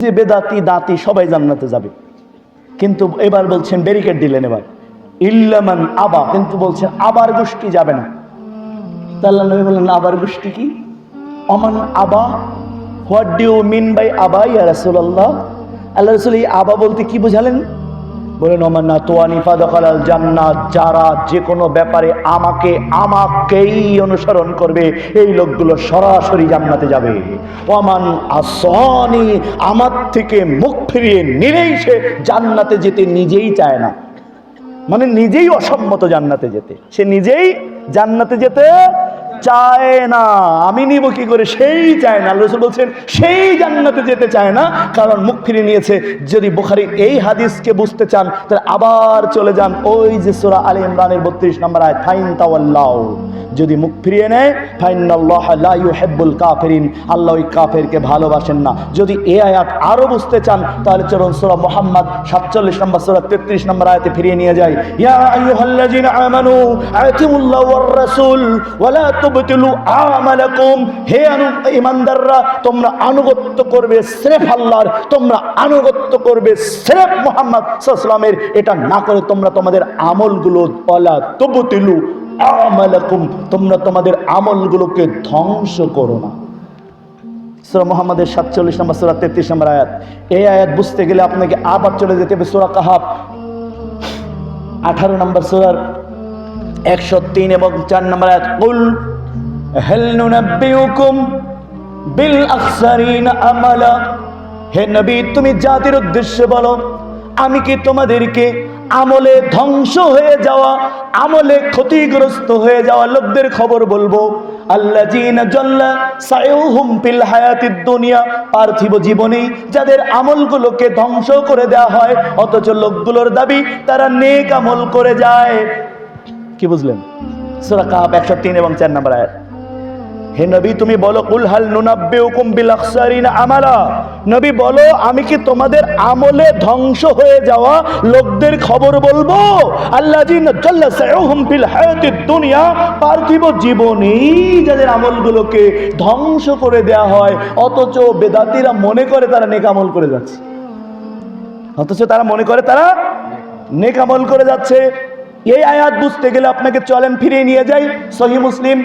যে বেদাতি দাতি সবাই জান্নাতে যাবে, কিন্তু এবার বলছেন ব্যারিকেড দিলেন এবার ইল্লামান আবা, কিন্তু বলছেন আবার গোষ্ঠী যাবে না। আল্লাহ নবী বললেন আবার গোষ্ঠী কি? অমান আবা, what do you mean by আবা ইয়া রাসূলুল্লাহ? আল্লাহ রাসূল এই আবা বলতে কি বুঝালেন? বলেন ওমান নাতওয়ানি ফাদাখালাল জান্নাত, যারা যে কোনো ব্যাপারে আমাকেই অনুসরণ করবে এই লোকগুলো সরাসরি জান্নাতে যাবে। ওমান আসানি, আমার থেকে মুখ ফিরিয়ে নিলেই সে জান্নাতে যেতে নিজেই চায় না, মানে নিজেই অসম্মত জান্নাতে যেতে, সে নিজেই জান্নাতে যেতে চায় না। আমি নিব কি করে? সেই চায় না। আল্লাহ রাসূল বলছেন সেই জান্নাতে যেতে চায় না, কারণ মুখ ফিরিয়ে নিয়েছে। যদি বুখারীর এই হাদিসকে বুঝতে চান তাহলে আবার চলে যান ওই যে সূরা আলে ইমরানের 32 নম্বর আয়াত, ফাইন তাওয়াল্লাউ, যদি মুখ ফিরিয়ে নেয় ফাইনাল্লাহা লা ইউহিব্বুল কাফিরিন, আল্লাহ ওই কাফেরকে ভালোবাসেন না। যদি এই আয়াত আরো বুঝতে চান তাহলে চলুন সূরা মুহাম্মদ 47 নম্বর সূরা 33 নম্বর আয়াতে ফিরিয়ে নিয়ে যাই। ইয়া আইয়ুহাল্লাযিনা আমানু আতিউল্লাহ ওয়ার রাসূল ওয়া লা তুবতিলু আমালাকুম, হে ঈমানদাররা তোমরা আনুগত্য করবে সির্ফ আল্লাহর, তোমরা আনুগত্য করবে সির্ফ মুহাম্মদ সাল্লাল্লাহু আলাইহি ওয়াসাল্লামের, এটা না করে তোমরা তোমাদের আমলগুলো ওয়ালা তুবতিলু আমালাকুম, তোমরা তোমাদের আমলগুলোকে ধ্বংস করো না। সূরা মুহাম্মদের 47 নম্বর সূরা 33 নম্বর আয়াত। এই আয়াত বুঝতে গেলে আপনাকে আবার চলে যেতে হবে সূরা কাহাফ 18 নম্বর সূরার 103 এবং 4 নম্বর আয়াত। কুল হাল নুনাব্বিউকুম বিল আখসারিনা আমালা, হে নবী তুমি জাতির উদ্দেশ্যে বলো আমি কি তোমাদেরকে আমলে ধ্বংস হয়ে যাওয়া, আমলে ক্ষতিগ্রস্ত হয়ে যাওয়া লোকদের খবর বলবো? আল্লাযীনা জাল্লা সায়ুহুম ফিল হায়াতিদ দুনিয়া, পার্থিব জীবনে যাদের আমলগুলোকে ধ্বংস করে দেওয়া হয়, অথচ লোকগুলোর দাবি তারা নেক আমল করে যায়। কি বুঝলেন? সূরা কাহাফ 103 এবং 4 নম্বর আয়াত। হে নবী তুমি বলো কুল হাল নুনাব্বিউকুম বিল আখসারিনা আমালা, নবী বলো আমি কি তোমাদের আমলে ধ্বংস হয়ে যাওয়া লোকদের খবর বলবো? আল্লাযীনা জাল্লা সায়ুহুম ফিল হায়াতিদ দুনিয়া, পার্থিব জীবনেই যাদের আমলগুলোকে ধ্বংস করে দেয়া হয়, অথচ বেদাতীরা মনে করে তারা নেক আমল করে যাচ্ছে, অথচ তারা মনে করে তারা নেক আমল করে যাচ্ছে। এই আয়াত বুঝতে গেলে আপনাকে চলেন ফিরিয়ে নিয়ে যাই সহিহ মুসলিম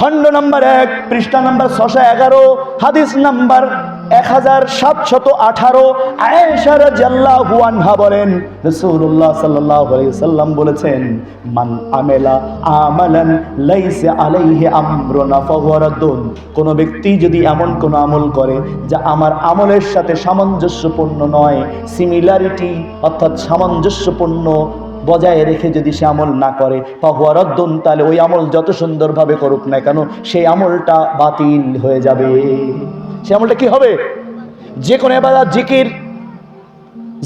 খণ্ড নম্বর 1 পৃষ্ঠা নম্বর 611 হাদিস নাম্বার 1718। আয়েশা রাদিয়াল্লাহু আনহা বলেন রাসূলুল্লাহ সাল্লাল্লাহু আলাইহি ওয়াসাল্লাম বলেছেন মান আমেলা আমালান লাইসা আলাইহি আমরুনা ফাহুয়া রাদ্দুন, কোন ব্যক্তি যদি এমন কোন আমল করে যা আমার আমলের সাথে সামঞ্জস্যপূর্ণ নয়, সিমিলারিটি অর্থাৎ সামঞ্জস্যপূর্ণ বজায় রেখে যদি সে আমল না করে ফাহুয়া রাদ্দুন, তাহলে ওই আমল যত সুন্দরভাবে করুক না কেন সেই আমলটা বাতিল হয়ে যাবে। সে আমলটা কি হবে? যে কোনো ইবাদত,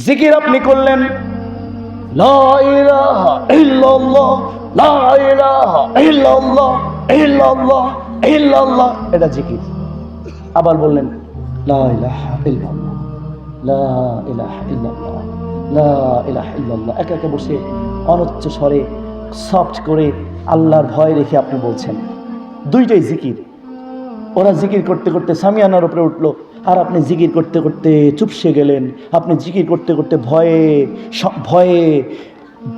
জিকির আপনি করলেন লা ইলাহা ইল্লাল্লাহ, লা ইলাহা ইল্লাল্লাহ, ইল্লাল্লাহ ইল্লাল্লাহ, এটা জিকির। আবার বললেন লা ইলাহা ইল্লাল্লাহ, লা ইলাহা ইল্লাল্লাহ, লা ইলাহা ইল্লাল্লাহ, একা একা বসে অনুচ্চ স্বরে সফট করে আল্লাহর ভয় রেখে আপনি বলছেন, দুইটাই জিকির। ওরা জিকির করতে করতে সামিয়ানার উপরে উঠলো, আর আপনি জিকির করতে করতে চুপসে গেলেন। আপনি জিকির করতে করতে ভয়ে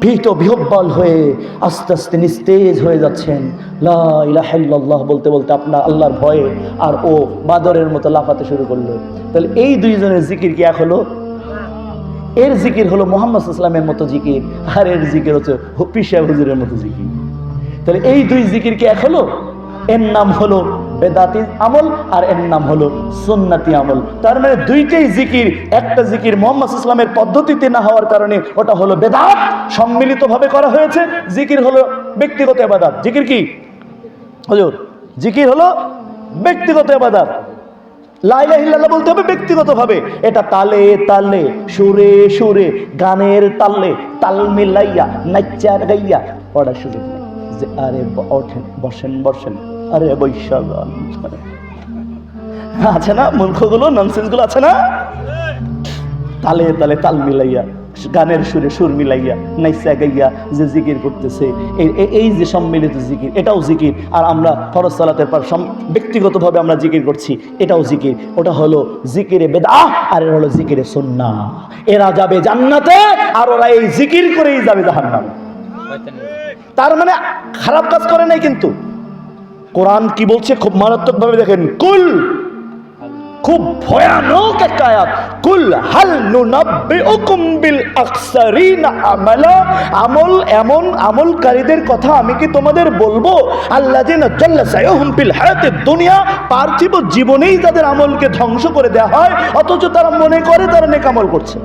ভীত বিহ্বল হয়ে আস্তে আস্তে নিস্তেজ হয়ে যাচ্ছেন। লা ইলাহা ইল্লাল্লাহ বলতে বলতে আপনার আল্লাহর ভয়ে আর ও বাদরের মতো লাফাতে শুরু করলো। তাহলে এই দুইজনের জিকির কি এক হলো? এর জিকির হলো মুহাম্মদ সাল্লাল্লাহু আলাইহি ওয়াসাল্লামের মতো জিকির, আর এর জিকির হচ্ছে পীর সাহেব হুজুরের মতো জিকির। তাহলে এই দুই জিকির কি এক হলো? এর নাম হলো বেদাতি আমল আর এর নাম হলো সুন্নতি আমল। তার মানে দুইটাই জিকির। একটা জিকির মুহাম্মদ সাল্লাল্লাহু আলাইহি ওয়াসাল্লামের পদ্ধতিতে না হওয়ার কারণে ওটা হলো বেদাত, সম্মিলিতভাবে করা হয়েছে। জিকির হলো ব্যক্তিগত ইবাদত। জিকির কি হুজুর? জিকির হলো ব্যক্তিগত ইবাদত। লা ইলাহা ইল্লাল্লাহ বলতে হবে ব্যক্তিগতভাবে, এটা তালে তালে সুরে সুরে গানের তালে তাল মিলাইয়া নাচ্চার গাইয়া পড়া শুরু যে আরে ওঠেন বসেন বসেন, আরে বৈশাখ আছে না, মূর্খগুলো ননসেন্সগুলো আছে না, তালে তালে তাল মিলাইয়া গানের সুরে সুর মিলাইয়া নাইসা গাইয়া যে জিকির করতেছে, এই যে সম্মিলিত জিকির, এটাও জিকির। আর আমরা ফরজ সালাতের পর ব্যক্তিগতভাবে আমরা জিকির করছি, এটাও জিকির। ওটা হলো জিকিরে বেদাত আর এরা হলো জিকিরে সুন্নাহ। এরা যাবে জান্নাতে আর ওরা এই জিকির করেই যাবে জাহান্নামে। তার মানে খারাপ কাজ করে নাই। কিন্তু কোরআন কি বলছে খুব মারাত্মক ভাবে দেখেন, কুল, খুব ভয়ানক একটা আয়াত, কুল হাল নুনাব্বিউকুম বিল আকসারিনা আমালা, এমন আমলকারীদের কথা আমি কি তোমাদের বলবো, আল্লাযিনা জাল্লা সাইয়ুহুম ফিল হায়াতিদ দুনিয়া, পার্থিব জীবনেই যাদের আমলকে ধ্বংস করে দেওয়া হয়, অথচ তারা মনে করে তারা নেক আমল করছে।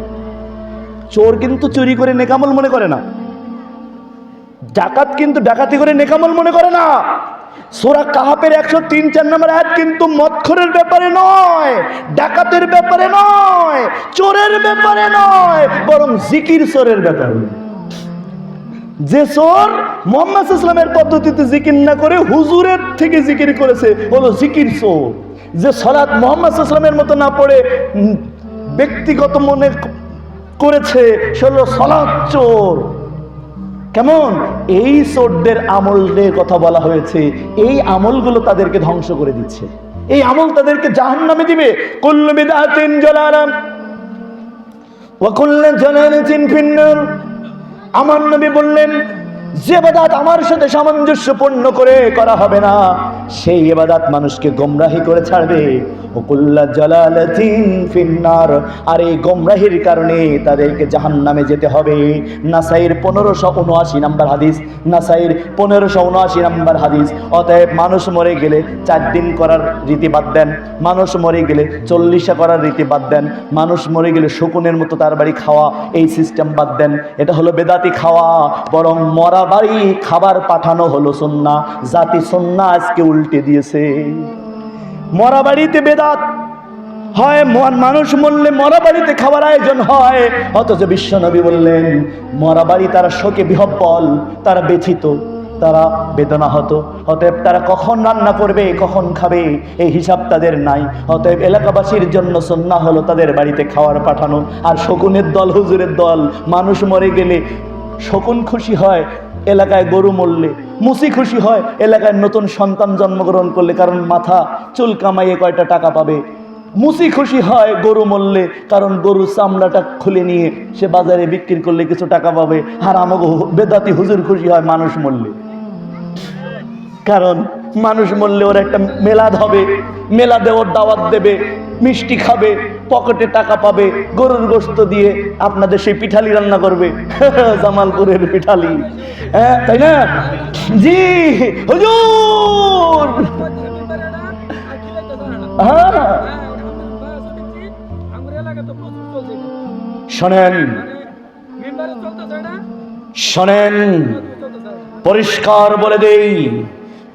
চোর কিন্তু চুরি করে নেক আমল মনে করে না, ডাকাত কিন্তু ডাকাতি করে নেক আমল মনে করে না। সূরা কাহাফের 103-4 নম্বর আয়াত কিন্তু মদখোরের ব্যাপারে নয়, ডাকাতের ব্যাপারে নয়, চোরের ব্যাপারে নয়, বরং জিকির চোরের ব্যাপারে। যে চোর মুহাম্মদ সাল্লাল্লাহু আলাইহি ওয়াসাল্লামের পদ্ধতিতে জিকির না করে হুজুরের থেকে জিকির করেছে হলো জিকির চোর। যে সালাত মুহাম্মদ সাল্লাল্লাহু আলাইহি ওয়াসাল্লামের মতো না পড়ে ব্যক্তিগত মনে করেছে সে হলো সালাত চোর। কেমন? এই চোরদের আমলের কথা বলা হয়েছে, এই আমলগুলো তাদেরকে ধ্বংস করে দিচ্ছে, এই আমল তাদেরকে জাহান্নামে দিবে। কুল্লু বিদআতিন জালালাম ওয়া কুল্লু জালালাতিন ফিন্নার। আমার নবী বললেন, যে ইবাদত আমার সাথে সামঞ্জস্যপূর্ণ করে করা হবে না, সেই ইবাদত মানুষকে গোমরাহি করে ছাড়বে। ওকুল্লা জালালাতিন ফিন্নার, আর এই গোমরাহির কারণে তাদেরকে জাহান্নামে যেতে হবে। নাসাইর 1579 নম্বর হাদিস, নাসাইর 1579 নম্বর হাদিস। অতএব মানুষ মরে গেলে 4 দিন করার রীতি বাদ দেন, মানুষ মরে গেলে 40 করার রীতি বাদ দেন, মানুষ মরে গেলে শকুনের মতো তার বাড়ি খাওয়া, এই সিস্টেম বাদ দেন। এটা হলো বেদাতি খাওয়া। বরং মরা বাড়ি খাবার পাঠানো হলো সুন্নাহ। জাতি সুন্নাহ আজকে উল্টে দিয়েছে। মরা বাড়িতে বেদাত হয়, মানুষ মরলে মরা বাড়িতে খাবার আয়োজন হয়, অথচ বিশ্ব নবী বললেন মরা বাড়ি তারা শোকে বিহ্বল, তারা ব্যথিত, তারা বেদনা হতো। অতএব তারা কখন রান্না করবে, কখন খাবে, এই হিসাব তাদের নাই। অতএব এলাকাবাসীর জন্য সুন্নাহ হলো তাদের বাড়িতে খাবার পাঠানো। আর শকুনের দল, হুজুরের দল, মানুষ মরে গেলে শকুন খুশি হয় এলাকায় গরু মরলে, মুসি খুশি হয় এলাকায় নতুন সন্তান জন্মগ্রহণ করলে, কারণ মাথা চুল কামাইয়ে কয়টা টাকা পাবে। মুসি খুশি হয় গরু মরলে, কারণ গরু চামড়াটা খুলে নিয়ে সে বাজারে বিক্রি করলে কিছু টাকা পাবে। আর আমাকে বেদাতি হুজুর খুশি হয় মানুষ মরলে, কারণ মানুষ মরলে ওর একটা মেলাদ হবে, মেলাদে ওর দাওয়াত দেবে, মিষ্টি খাবে, পকেটে টাকা পাবে, গরুর গোশত দিয়ে আপনাদের সেই পিঠালি রান্না করবে, জামালপুরের পিঠালি, হ্যাঁ তাই না? জি হুজুর, হ্যাঁ শোনেন শোনেন, পরিষ্কার বলে দেই,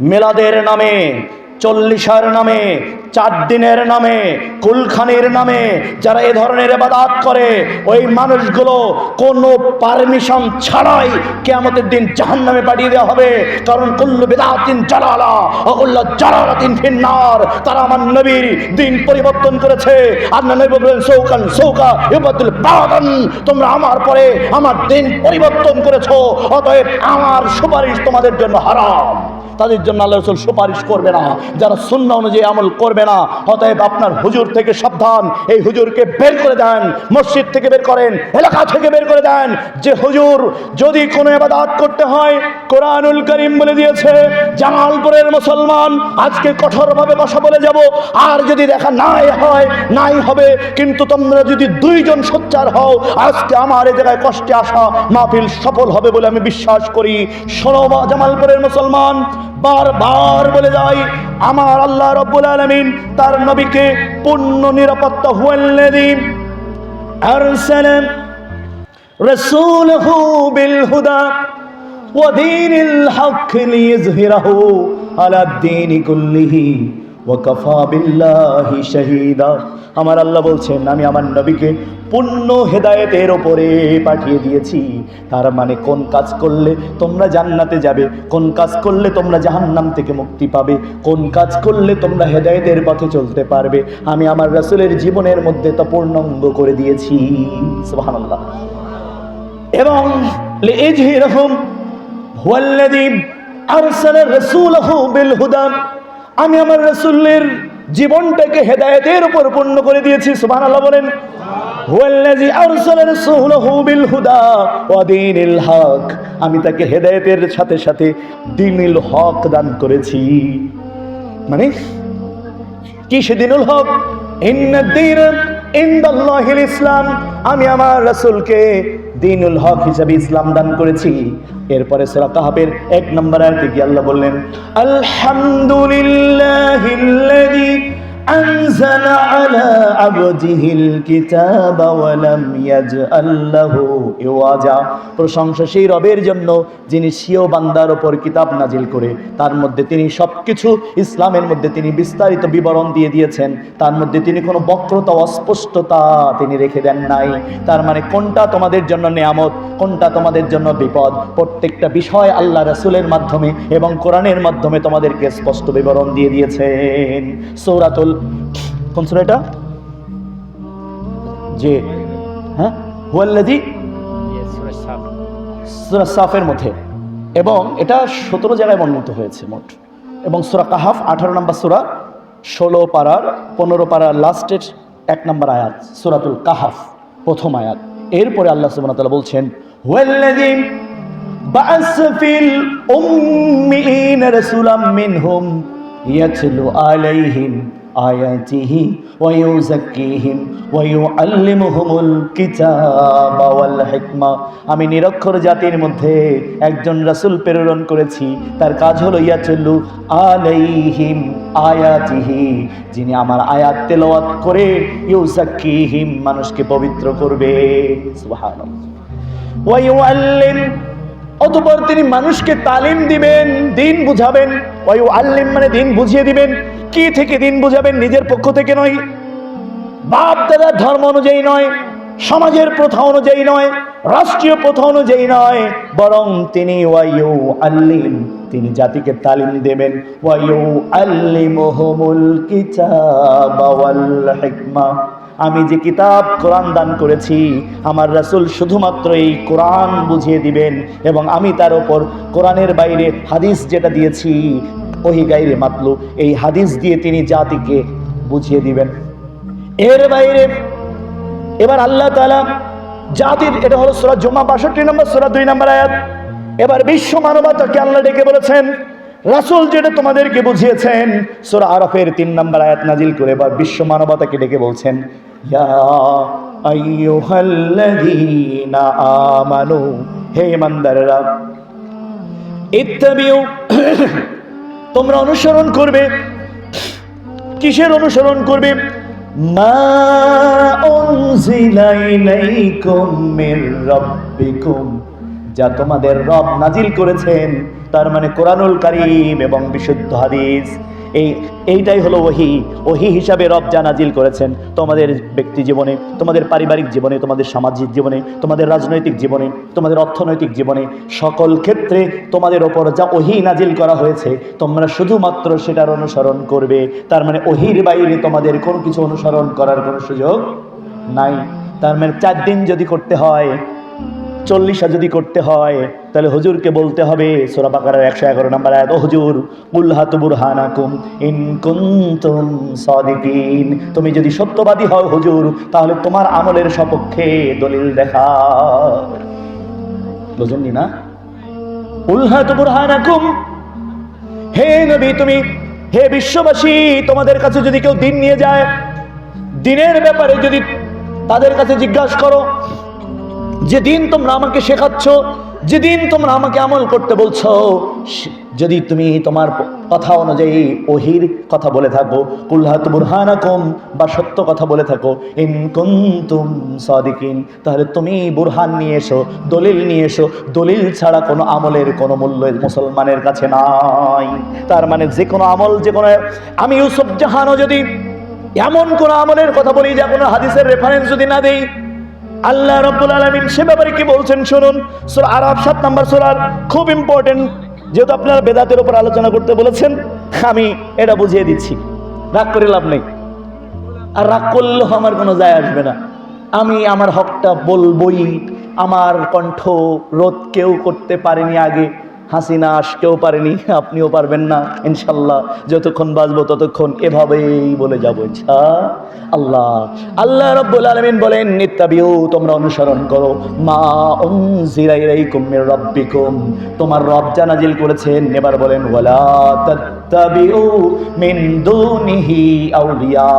মেলাদের নামে, 40 নামে, 4 দিনের নামে, কুলখানির নামে যারা এ ধরনের ইবাদত করে, ওই মানুষগুলো কোনো পারমিশন ছাড়াই কিয়ামতের দিন জাহান্নামে পাঠিয়ে দেওয়া হবে। কারণ কুল্লু বিদআতিন জালালা ওয়া কুল্লু জালালাতিন ফিন্নার। তারা আমার নবীর দিন পরিবর্তন করেছে। আর নবী বলেন সৌকান সৌকা ইবাদুল বাদান, তোমরা আমার পরে আমার দিন পরিবর্তন করেছো, অতএব আমার সুপারিশ তোমাদের জন্য হারাম। তাদের জন্য আল্লাহ রাসূল সুপারিশ করবে না, যারা সুন্নাহ অনুযায়ী আমল করবে না। অতএব আপনার হুজুর থেকে সাবধান, এই হুজুরকে বের করে দেন, মসজিদ থেকে বের করেন, এলাকা থেকে বের করে দেন। যে হুজুর যদি কোনো ইবাদত করতে হয়, কোরআনুল কারীম বলে দিয়েছে, জামালপুরের মুসলমান আজকে কঠোরভাবে কথা বলে যাব, আর যদি দেখা নাই হয় নাই হবে, কিন্তু তোমরা যদি 2 জন সোচ্চার হও, আজকে আমার এই জায়গায় কষ্টে আসা মাহফিল সফল হবে বলে আমি বিশ্বাস করি। শোনো জামালপুরের মুসলমান, বারবার বলে যাই, আমার আল্লাহ রাব্বুল আলামিন তার নবীকে পূর্ণ নিরাপত্তা, হুয়াল্লাযী আরসালা রাসূলহু বিল হুদা ওয়া দীনিল হক লিইয়ুযহিরাহু আলাদ দীনি কুল্লিহি ওয়া কাফা বিল্লাহি শাহীদা। আমার আল্লাহ বলছেন, আমি আমার নবীকে পূর্ণ হেদায়েতের ওপরে পাঠিয়ে দিয়েছি। তার মানে কোন কাজ করলে তোমরা জান্নাতে যাবে, কোন কাজ করলে তোমরা জাহান্নাম থেকে মুক্তি পাবে, কোন কাজ করলে তোমরা হেদায়েতের পথে চলতে পারবে, আমি আমার রাসূলের জীবনের মধ্যে তা পূর্ণাঙ্গ করে দিয়েছি। সুবহানাল্লাহ। এবং লিইজহিরাহুম হুয়াল্লাযী আরসালা রাসূলাহু বিল হুদা, আমি আমার রাসূলের জীবনটাকে হেদায়েতের উপর পূর্ণ করে দিয়েছি। সুবহানাল্লাহ বলেন। হুয়াল্লাযী আরসালা রাসূলাহু বিল হুদা ওয়া দীনিল হক, আমি তাকে হেদায়েতের সাথে সাথে দীনুল হক দান করেছি। মানে কি সে দীনুল হক? ইন্নাদ দীনা ইনদাল্লাহিল ইসলাম, আমি আমার রাসূলকে দীনুল হক হিসেবে ইসলাম দান করেছি। এরপরে সূরা কাহফের 1 নম্বর আয়াতে কি আল্লাহ বললেন, আলহামদুলিল্লাহিল্লাযী আনজালা আলা আবদিহিল কিতাবা ওয়া লাম ইয়াজআল লাহু ইওয়াজা, প্রশংসা সেই রবের জন্য যিনি স্বীয় বান্দার উপর কিতাব নাজিল করে তার মধ্যে তিনি সবকিছু ইসলামের মধ্যে তিনি বিস্তারিত বিবরণ দিয়ে দিয়েছেন, তার মধ্যে তিনি কোনো বক্রতা অস্পষ্টতা তিনি রেখে দেন নাই। তার মানে কোনটা তোমাদের জন্য নিয়ামত, কোনটা তোমাদের জন্য বিপদ, প্রত্যেকটা বিষয় আল্লাহ রাসূলের মাধ্যমে এবং কোরআনের মাধ্যমে তোমাদেরকে স্পষ্ট বিবরণ দিয়ে দিয়েছেন। সূরাতুল, কোন সূরা এটা? যে হ্যাঁ, হুয়াল্লাযী, সূরা সাফের মধ্যে, এবং এটা 17 জায়গায় বর্ণিত হয়েছে মোট। এবং সূরা কাহফ 18 নম্বর সূরা, 16 পারার 15 পারার লাস্টের 1 নম্বর আয়াত, সূরাতুল কাহফ প্রথম আয়াত। এরপরে আল্লাহ সুবহানাহু ওয়া তাআলা বলছেন, হুয়াল্লাযী বা'আসা ফিল উম্মিয়িনা রাসূলাম মিনহুম ইয়াতলু আলাইহিম আয়াতিহি ওয়া ইউযাক্কিহিম ওয়া ইউআল্লিমুহুমুল কিতাবা ওয়াল হিকমা, আমি নিরক্ষর জাতির মধ্যে একজন রাসূল প্রেরণ করেছি, তার কাজ হলো ইয়াতলু আলাইহিম আয়াতিহি, যিনি আমার আয়াত তেলাওয়াত করে ইউযাক্কিহিম, মানুষকে পবিত্র করবে। সুবহানাল্লাহ। ওয়া ইউআল্লিম, অতঃপর তিনি মানুষকে তালিম দিবেন, দিন বুঝাবেন। ওয়া ইউআল্লিম মানে দিন বুঝিয়ে দিবেন। কি থেকে দিন বুঝাবেন? নিজের পক্ষ থেকে নয়, বাপ দাদার ধর্ম অনুযায়ী নয়, সমাজের প্রথা অনুযায়ী নয়, রাষ্ট্রীয় প্রথা অনুযায়ী নয়, বরং তিনি ওয়া ইউআল্লিম, তিনি জাতিকে তালিম দেবেন। ওয়া ইউআল্লিমুহুমুল কিতাবা ওয়াল হিকমা, আমি যে কিতাব কোরআন দান করেছি আমার রাসূল শুধুমাত্র এই কোরআন বুঝিয়ে দিবেন, এবং আমি তার উপর কোরআনের বাইরে হাদিস যেটা দিয়েছি ওহি গায়রে মাতলু, এই হাদিস দিয়ে তিনি জাতিকে বুঝিয়ে দিবেন। এর বাইরে এবার আল্লাহ তাআলা জাতির, এটা হলো সূরা জুমা 62 নম্বর সূরা 2 নম্বর আয়াত। এবার বিশ্ব মানবতাকে আল্লাহ ডেকে বলেছেন, রাসূল যেটা তোমাদেরকে বুঝিয়েছেন, সূরা আরাফের 3 নম্বর আয়াত নাজিল করে এবার বিশ্ব মানবতাকে ডেকে বলছেন, ইয়া আইয়ুহাল্লাযীনা আমানু, হে ঈমানদাররা, ইত্তাবিউ, তোমরা অনুসরণ করবে। কিসের অনুসরণ করবে? মা উনজিলা ইলাইকুম মির রাব্বিকুম, যা তোমাদের রব নাজিল করেছেন, তার মানে কোরআনুল কারীম এবং বিশুদ্ধ হাদিস। এইটাই হলো ওহী। ওহী হিসাবে রব যা নাজিল করেছেন তোমাদের ব্যক্তি জীবনে, তোমাদের পারিবারিক জীবনে, তোমাদের সামাজিক জীবনে, তোমাদের রাজনৈতিক জীবনে, তোমাদের অর্থনৈতিক জীবনে, সকল ক্ষেত্রে তোমাদের ওপর যা ওহী নাজিল করা হয়েছে তোমরা শুধুমাত্র সেটার অনুসরণ করবে। তার মানে ওহীর বাইরে তোমাদের কোনো কিছু অনুসরণ করার কোনো সুযোগ নাই। তার মানে 4 দিন যদি করতে হয়, 40 যদি করতে হয়, তাহলে হুজুরকে বলতে হবে সূরা বাকারার 111 নম্বর আয়াত, ও হুজুর কুল হাতু বুরহানাকুম ইন কুনতুম সাদিকিন, তুমি যদি সত্যবাদী হও হুজুর, তাহলে তোমার আমলের সপক্ষে দলিল দেখাও। বুঝেননি না? কুল হাতু বুরহানাকুম, হে নবী তুমি, হে বিশ্ববাসী, তোমাদের কাছে যদি কেউ দিন নিয়ে যায়, দিনের ব্যাপারে যদি তাদের কাছে জিজ্ঞাসা করো, যে দিন তোমরা আমাকে শেখাচ্ছ, যে দিন তোমরা আমাকে আমল করতে বলছো, যদি তুমি তোমার কথা অনুযায়ী ওহীর কথা বলে থাকো, কুল হাতু বুরহানাকুম, বা সত্য কথা বলে থাকো, ইন কুনতুম সাদিকিন, তাহলে তুমি বুরহান নিয়ে এসো, দলিল নিয়ে এসো। দলিল ছাড়া কোনো আমলের কোনো মূল্য মুসলমানের কাছে নাই। তার মানে যে কোনো আমল, যে কোনো, আমি ইউসুফ জাহানও যদি এমন কোনো আমলের কথা বলি যা কোনো হাদিসের রেফারেন্স যদি না দেই, আল্লাহ রাব্বুল আলামিন সে ব্যাপারে কি বলছেন শুনুন। সূরা আরাফ 7 নম্বর সূরার, খুব ইম্পর্টেন্ট, যেহেতু আপনারা বেদাতের উপর আলোচনা করতে বলেছেন, আমি এটা বুঝিয়ে দিচ্ছি, রাগ করে লাভ নেই। আর রাগ করলেও আমার কোনো যায় আসবে না, আমি আমার হকটা বলবই। আমার কণ্ঠ রোধ কেউ করতে পারেনি আগে, হাসিনা কেউ পারেনি, আপনিও পারবেন না ইনশাল্লাহ। যতক্ষণ বাঁচবো ততক্ষণ এভাবেই বলে যাবো ইনশাআল্লাহ। আল্লাহ রাব্বুল আলামিন বলেন, নিত্তাবিউ, তোমরা অনুসরণ করো, মা উনজিলা ইলাইকুম মির রাব্বিকুম, তোমার রব যা নাজিল করেছেন। এবার বলেন, ওয়ালা তাত্তাবিউ মিন দুনিহি আউলিয়া,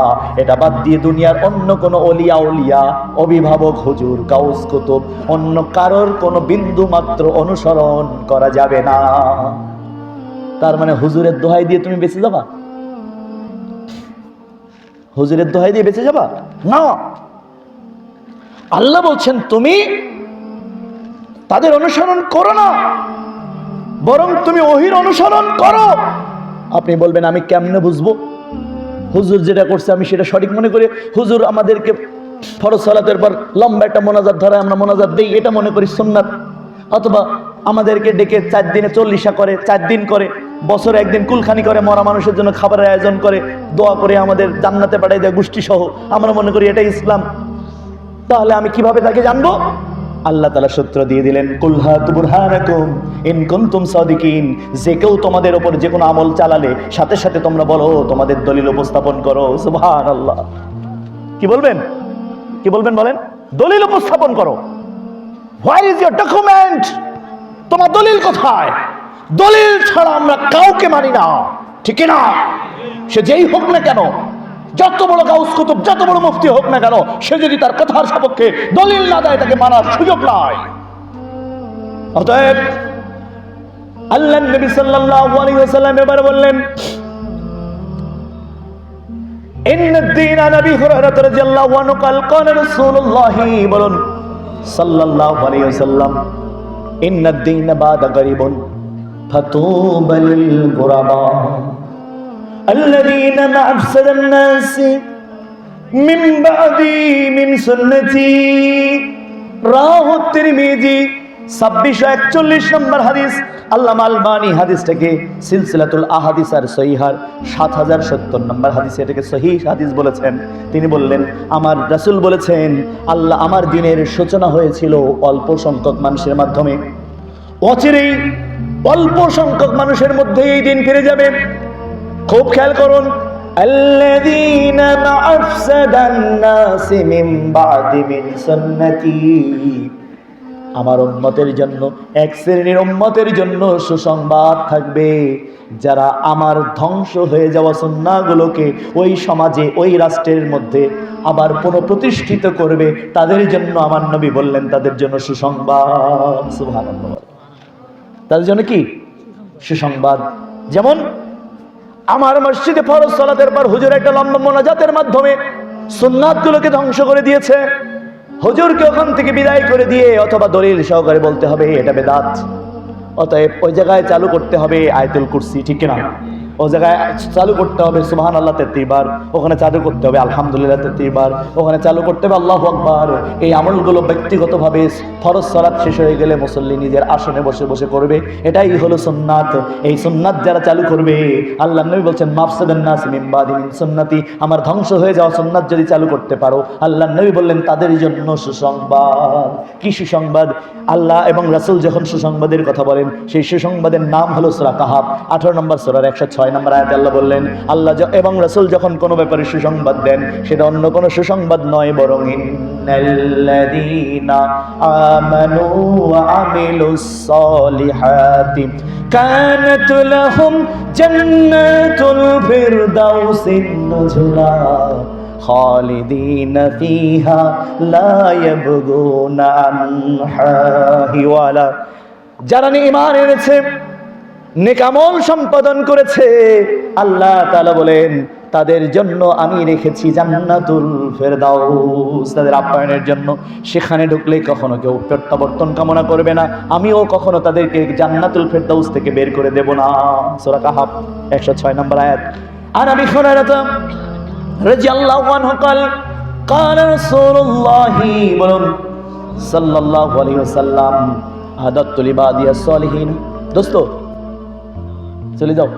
এটা বাদ দিয়ে দুনিয়ার অন্য কোনো ওলিয়া উলিয়া, অভিভাবক, হুজুর, গাউস, কুতুব, অন্য কারোর কোনো বিন্দু মাত্র অনুসরণ করা যাবে না। তার মানে হুজুরের দোহাই দিয়ে তুমি বেঁচে যাবা? হুজুরের দোহাই দিয়ে বেঁচে যাবা না। আল্লাহ বলছেন তুমি তাদের অনুসরণ করো না, বরং তুমি ওহির অনুসরণ করো। আপনি বলবেন আমি কেমনে বুঝবো হুজুর যেটা করছে আমি সেটা সঠিক মনে করি? হুজুর আমাদেরকে ফরজ সালাতের পর লম্বা একটা মোনাজাত ধরে আমরা মোনাজাত দেই, এটা মনে করি সুন্নাত। অথবা আমাদেরকে ডেকে 4 দিনে 40 করে, 4 দিন করে, বছরে একদিন কুলখানি করে, মরা মানুষের জন্য খাবারের আয়োজন করে, দোয়া করে আমাদের জান্নাতে পাঠাই দেয় গোষ্ঠী সহ, আমরা মনে করি এটাই ইসলাম। তাহলে আমি কিভাবে তাকে জানবো? আল্লাহ তাআলা সূত্র দিয়ে দিলেন, কুল হাতু বুরহানাকুম ইন কুনতুম সাদিকিন, যে কেউ তোমাদের উপর যে কোনো আমল চালালে সাথে সাথে তোমরা বলো, তোমাদের দলিল উপস্থাপন করো। সুবহানাল্লাহ। কি বলবেন? কি বলবেন বলেন? দলিল উপস্থাপন করো। Where is your document? তোমার দলিল কোথায়? দলিল ছাড়া আমরা কাউকে মানি না, ঠিক না? সে যেই হোক না কেন, যত বড় গাউস কুতুব, যত বড় মুফতি হোক না কেন, সে যদি তার কথার সপক্ষে দলিল না দেয় তাকে মানার সুযোগ নাই। অতএব আল্লাহ নবী সাল্লাল্লাহু আলাইহি ওয়াসাল্লাম এবার বললেন, ইন্নাদ-দীন আন আবী হুরায়রা রাদিয়াল্লাহু আনহু قال قال رسول الله বলুন সাল্লাল্লাহু আলাইহি ওয়াসাল্লাম, ইন্নাদ-দীন বাদা গরিবুন ফাতুবা লিল গুরাবা الذين ما أفسد الناس من بعدي من سنتي। রাহ তিরমিজি 2641 নম্বর হাদিস। আল্লামা আলবানী হাদিসটাকে সিলসিলাতুল আহাদিস আর সহিহার 7070 নম্বর হাদিসে এটাকে সহিহ হাদিস বলেছেন। তিনি বললেন, আমার রাসূল বলেছেন, আল্লাহ আমার দ্বীনের সূচনা হয়েছিল অল্প সংখ্যক মানুষের মাধ্যমে, অচিরেই অল্প সংখ্যক মানুষের মধ্যে এই দিন ফিরে যাবে। খুব খেয়াল করুন, আল্লাযীনা মা'আফসাদান নাসি মিন বা'দি মিন সুন্নতি, আমার উম্মতের জন্য, এক শ্রেণীর উম্মতের জন্য সুসংবাদ থাকবে, যারা আমার ধ্বংস হয়ে যাওয়া সুন্নাহগুলোকে ওই সমাজে, ওই রাষ্ট্রের মধ্যে আবার পুনঃপ্রতিষ্ঠিত করবে। তাদের জন্য আমার নবী বললেন, তাদের জন্য সুসংবাদ। সুবহানাল্লাহ। তাদের জন্য কি সুসংবাদ? যেমন আমার মসজিদে ফরজ সালাতের পর হুজুর একটা লম্বা মোনাজাতের মাধ্যমে সুন্নাতগুলোকে ধ্বংস করে দিয়েছে। হুজুরকে ওখান থেকে বিদায় করে দিয়ে অথবা দলিল সহকারে বলতে হবে এটা বেদাত। অতএব ওই জায়গায় চালু করতে হবে আয়াতুল কুরসি, ঠিক না? ওই জায়গায় চালু করতে হবে সুবহানাল্লাহ 33 বার, ওখানে চালু করতে হবে আলহামদুলিল্লাহ 33 বার, ওখানে চালু করতে হবে আল্লাহু আকবার। এই আমলগুলো ব্যক্তিগতভাবে ফরজ সালাত শেষ হয়ে গেলে মুসল্লি নিজের আসনে বসে বসে করবে, এটাই হলো সুন্নাত। এই সুন্নাত যারা চালু করবে, আল্লাহর নবী বলছেন, মাফসাদান নাস মিন বাদি মিন সুন্নতি, আমার ধ্বংস হয়ে যাওয়া সুন্নাত যদি চালু করতে পারো, আল্লাহর নবী বললেন তাদের জন্য সুসংবাদ। কি সুসংবাদ? আল্লাহ এবং রাসূল যখন সুসংবাদের কথা বলেন, সেই সুসংবাদের নাম হলো সূরা কাহাফ 18 নম্বর সূরার 106 নম্বর আয়াতে আল্লাহ বললেন, আল্লাহ এবং রাসূল যখন কোনো ব্যাপারে সুসংবাদ দেন, সেটা অন্য কোনো সুসংবাদ নয়, বরং ইন্নাল্লাযীনা আমানু ওয়া আমিলুস সালিহাতি কানাত লাহুম জান্নাতুল ফিরদাউসি নুজুলা খালিদিনা ফিহা লা ইয়াবগুনা আনহা হিওয়ালা। যারা ঈমান এনেছে, নেক আমল সম্পাদন করেছে, আল্লাহ তাআলা বলেন তাদের জন্য আমি রেখেছি জান্নাতুল ফেরদাউস, তাদের আপ্যায়নের জন্য। সেখানে ঢুকলে কখনো কেউ প্রত্যাবর্তন কামনা করবে না, আমিও কখনো তাদেরকে জান্নাতুল ফেরদাউস থেকে বের করে দেব না। সূরা কাহাফ 106 নম্বর আয়াত। আর আবি হুরায়রা রাদিয়াল্লাহু আনহু قال قال رسول الله সাল্লাল্লাহু আলাইহি ওয়াসাল্লাম আদাতুল ইবাদিয়াস সালিহিন। দোস্ত চলে যাও।